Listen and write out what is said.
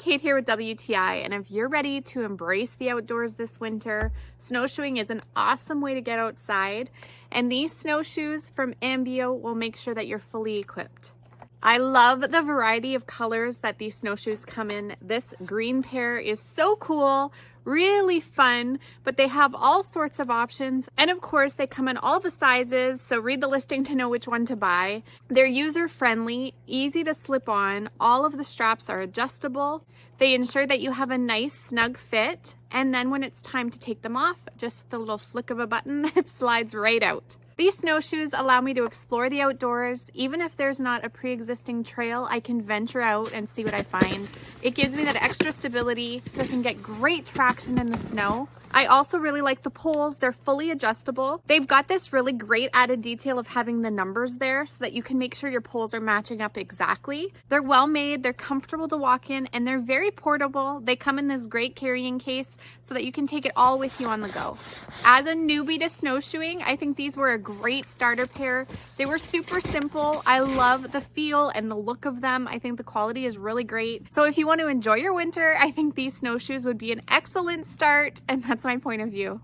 Kate here with WTI, and if you're ready to embrace the outdoors this winter, snowshoeing is an awesome way to get outside, and these snowshoes from AMBIO will make sure that you're fully equipped. I love the variety of colors that these snowshoes come in. This green pair is so cool, really fun, but they have all sorts of options. And of course, they come in all the sizes, so read the listing to know which one to buy. They're user-friendly, easy to slip on. All of the straps are adjustable. They ensure that you have a nice, snug fit. And then when it's time to take them off, just with a little flick of a button, it slides right out. These snowshoes allow me to explore the outdoors. Even if there's not a pre-existing trail, I can venture out and see what I find. It gives me that extra stability so I can get great traction in the snow. I also really like the poles. They're fully adjustable. They've got this really great added detail of having the numbers there so that you can make sure your poles are matching up exactly. They're well made, they're comfortable to walk in, and they're very portable. They come in this great carrying case so that you can take it all with you on the go. As a newbie to snowshoeing, I think these were a great starter pair. They were super simple. I love the feel and the look of them. I think the quality is really great. So if you want to enjoy your winter, I think these snowshoes would be an excellent start, and that's my point of view.